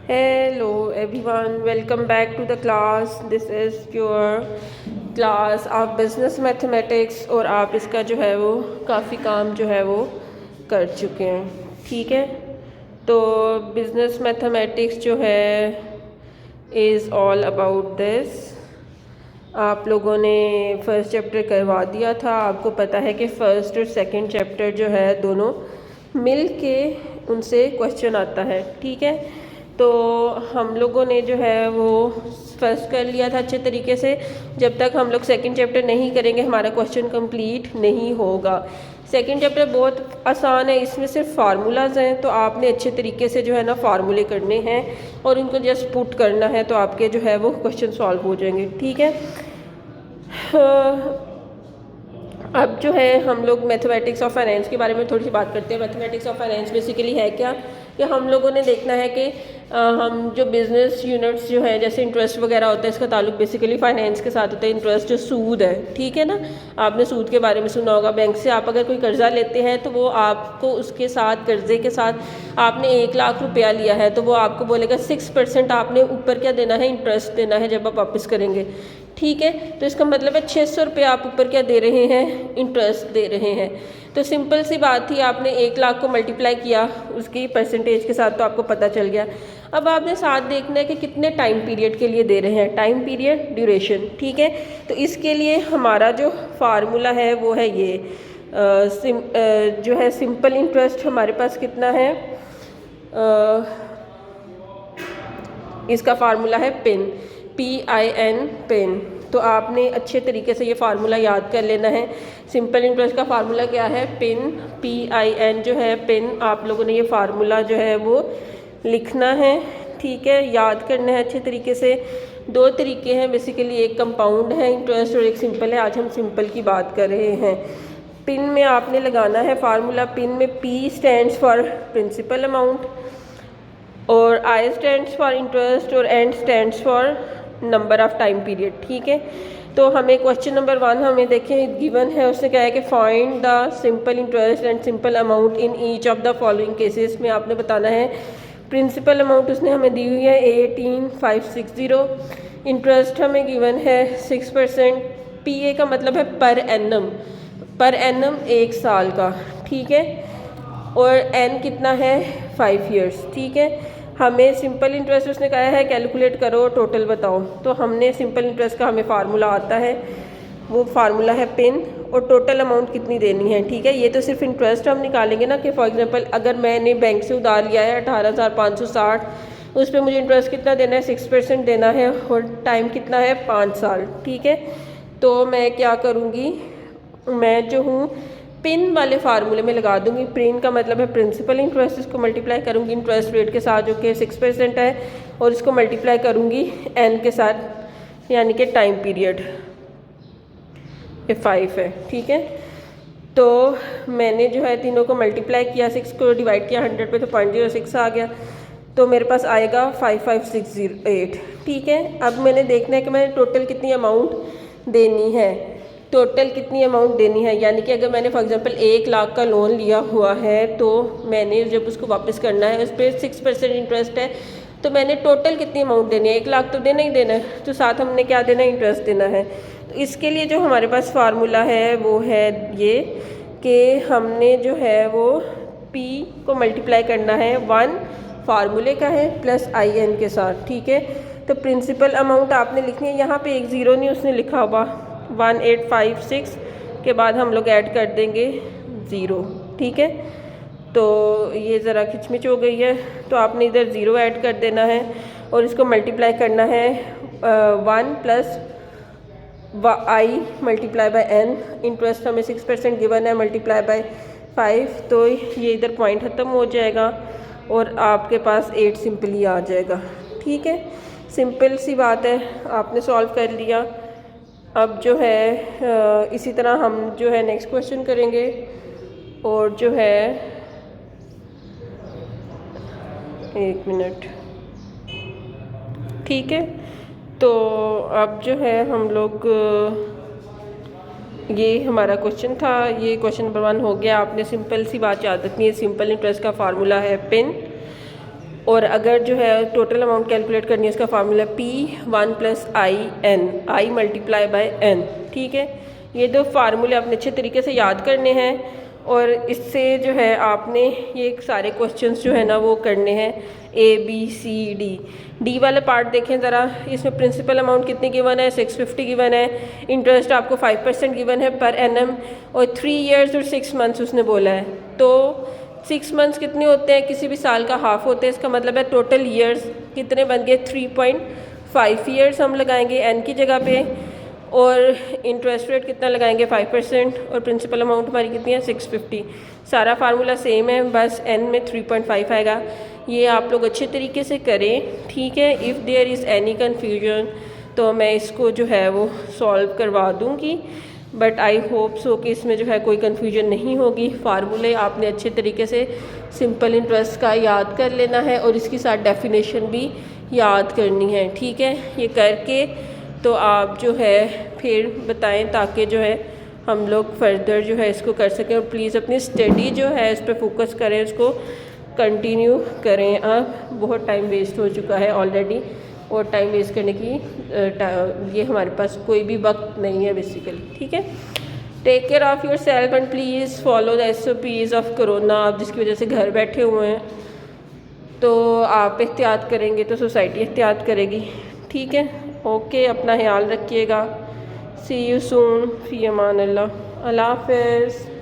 Hello everyone, welcome back to the class. This is your class of business mathematics और आप इसका जो है वो काफ़ी काम जो है वो कर चुके हैं, ठीक है। तो बिज़नेस मैथमेटिक्स जो है इज़ ऑल अबाउट दिस। आप लोगों ने फ़र्स्ट चैप्टर करवा दिया था। आपको पता है कि फ़र्स्ट और सेकंड चैप्टर जो है दोनों मिल के उनसे क्वेश्चन आता है, ठीक है। तो हम लोगों ने जो है वो फर्स्ट कर लिया था अच्छे तरीके से। जब तक हम लोग सेकंड चैप्टर नहीं करेंगे हमारा क्वेश्चन कंप्लीट नहीं होगा। सेकंड चैप्टर बहुत आसान है, इसमें सिर्फ फार्मूलाज हैं, तो आपने अच्छे तरीके से जो है ना फार्मूले करने हैं और उनको जस्ट पुट करना है, तो आपके जो है वो क्वेश्चन सॉल्व हो जाएंगे, ठीक है। अब जो है हम लोग मैथमेटिक्स ऑफ फाइनेंस के बारे में थोड़ी सी बात करते हैं। मैथमेटिक्स ऑफ फाइनेंस बेसिकली है क्या कि हम लोगों ने देखना है कि हम जो बिज़नेस यूनिट्स जो है जैसे इंटरेस्ट वगैरह होता है, इसका ताल्लुक बेसिकली फाइनेंस के साथ होता है। इंटरेस्ट जो सूद है, ठीक है ना, आपने सूद के बारे में सुना होगा। बैंक से आप अगर कोई कर्ज़ा लेते हैं तो वो आपको उसके साथ कर्ज़े के साथ आपने 1,00,000 रुपया लिया है तो वो आपको बोलेगा 6% आपने ऊपर क्या देना है, इंटरेस्ट देना है जब आप वापस करेंगे, ठीक है। तो इसका मतलब है 600 रुपये आप ऊपर क्या दे रहे हैं, इंटरेस्ट दे रहे हैं। तो सिंपल सी बात थी, आपने 1,00,000 को मल्टीप्लाई किया उसकी परसेंटेज के साथ तो आपको पता चल गया। अब आपने साथ देखना है कि कितने टाइम पीरियड के लिए दे रहे हैं, टाइम पीरियड ड्यूरेशन, ठीक है। तो इसके लिए हमारा जो फार्मूला है वो है ये जो है सिंपल इंटरेस्ट हमारे पास कितना है, इसका फार्मूला है पिन, PIN पिन। तो आपने अच्छे तरीके से ये फार्मूला याद कर लेना है। सिंपल इंटरेस्ट का फार्मूला क्या है, पिन, PIN जो है पिन। आप लोगों ने ये फार्मूला जो है वो लिखना है, ठीक है, याद करना है अच्छे तरीके से। दो तरीके हैं बेसिकली, एक कंपाउंड है इंटरेस्ट और एक सिंपल है। आज हम सिंपल की बात कर रहे हैं। पिन में आपने लगाना है फार्मूला, पिन में P stands for principal amount और I स्टैंड्स फॉर इंटरेस्ट और N stands for number of time period, ठीक है। तो हमें क्वेश्चन नंबर 1 हमें देखें गिवन है, उसने कहा है कि find the simple interest and simple amount in each of the following cases में आपने बताना है। प्रिंसिपल अमाउंट उसने हमें दी हुई है 18,560। इंटरेस्ट हमें गिवन है 6%। PA का मतलब है पर एनम, पर एनम 1 साल का, ठीक है। और N कितना है 5 ईयर्स, ठीक है। हमें सिंपल इंटरेस्ट उसने कहा है कैलकुलेट करो टोटल बताओ। तो हमने सिंपल इंटरेस्ट का हमें फार्मूला आता है, वो फार्मूला है पिन, और टोटल अमाउंट कितनी देनी है, ठीक है। ये तो सिर्फ इंटरेस्ट हम निकालेंगे ना कि फॉर एग्जांपल अगर मैंने बैंक से उधार लिया है 18,560, उस पर मुझे इंटरेस्ट कितना देना है, 6% देना है और टाइम कितना है 5 साल, ठीक है। तो मैं क्या करूँगी, मैं जो हूँ पिन वाले फार्मूले में लगा दूंगी। पिन का मतलब है प्रिंसिपल इंटरेस्ट, इसको मल्टीप्लाई करूंगी इंटरेस्ट रेट के साथ जो कि 6% है, और इसको मल्टीप्लाई करूंगी N के साथ यानी कि टाइम पीरियड ये 5 है, ठीक है। तो मैंने जो है तीनों को मल्टीप्लाई किया, 6 को डिवाइड किया 100 पे तो 0.06 आ गया, तो मेरे पास आएगा 55,608, ठीक है। अब मैंने देखना है कि मैंने टोटल कितनी अमाउंट देनी है, टोटल कितनी अमाउंट देनी है। यानी कि अगर मैंने फॉर एग्जांपल 1,00,000 का लोन लिया हुआ है तो मैंने जब उसको वापस करना है उस पर 6% इंटरेस्ट है, तो मैंने टोटल कितनी अमाउंट देनी है, 1,00,000 तो देना ही देना है, तो साथ हमने क्या देना है, इंटरेस्ट देना है। तो इसके लिए जो हमारे पास फार्मूला है वो है ये कि हमने जो है वो P को मल्टीप्लाई करना है 1 फार्मूले का है प्लस IN के साथ, ठीक है। तो प्रिंसिपल अमाउंट आपने लिखनी है, यहाँ पे एक ज़ीरो नहीं उसने लिखा हुआ, 1856 के बाद हम लोग ऐड कर देंगे 0, ठीक है। तो ये ज़रा खिचमिच हो गई है, तो आपने इधर 0 ऐड कर देना है और इसको मल्टीप्लाई करना है 1 plus I multiply by N। Interest हमें 6% गिवन है, मल्टीप्लाई बाय 5, तो ये इधर पॉइंट ख़त्म हो जाएगा और आपके पास 8 सिंपली आ जाएगा, ठीक है। सिंपल सी बात है, आपने सॉल्व कर लिया। अब जो है इसी तरह हम जो है नेक्स्ट क्वेश्चन करेंगे और जो है 1 मिनट, ठीक है। तो अब जो है हम लोग ये हमारा क्वेश्चन था, ये क्वेश्चन नंबर 1 हो गया। आपने सिंपल सी बात याद रखनी है, सिंपल इंटरेस्ट का फार्मूला है पिन, और अगर जो है टोटल अमाउंट कैलकुलेट करनी है इसका formula P1 + IN, I multiply by N। ठीक है, ये दो फार्मूले आपने अच्छे तरीके से याद करने हैं और इससे जो है आपने ये सारे क्वेश्चंस जो है ना वो करने हैं ABCD। डी वाला पार्ट देखें ज़रा, इसमें प्रिंसिपल अमाउंट कितनी गिवन है, 650 गिवन है, इंटरेस्ट आपको 5% गिवन है पर एनम, और 3 इयर्स और 6 मंथ्स उसने बोला है। तो 6 मंथ्स कितने होते हैं, किसी भी साल का हाफ होते हैं, इसका मतलब है टोटल ईयर्स कितने बन गए, 3.5 ईयर्स हम लगाएंगे एन की जगह पे, और इंटरेस्ट रेट कितना लगाएंगे 5%, और प्रिंसिपल अमाउंट हमारी कितनी है 650। सारा फार्मूला सेम है, बस एन में 3.5 आएगा। ये आप लोग अच्छे तरीके से करें, ठीक है। If there is any confusion तो मैं इसको जो है वो सॉल्व करवा दूँगी, बट आई होप सो कि इसमें जो है कोई कन्फ्यूजन नहीं होगी। फार्मूले आपने अच्छे तरीके से सिंपल इंटरेस्ट का याद कर लेना है और इसकी साथ डेफिनेशन भी याद करनी है, ठीक है। ये करके तो आप जो है फिर बताएं ताकि जो है हम लोग फर्दर जो है इसको कर सकें। और प्लीज़ अपनी स्टडी जो है इस पर फोकस करें, उसको कंटिन्यू करें। अब बहुत टाइम वेस्ट हो चुका है ऑलरेडी और टाइम वेस्ट करने की ये हमारे पास कोई भी वक्त नहीं है बेसिकली, ठीक है। Take care of your self and please follow the SOPs of corona. आप जिसकी वजह से घर बैठे हुए हैं तो आप एहतियात करेंगे तो सोसाइटी एहतियात करेगी, ठीक है। ओके, अपना ख्याल रखिएगा। सी यू सून, फ़ी अमान अल्लाह। अल्लाह हाफ़िज़।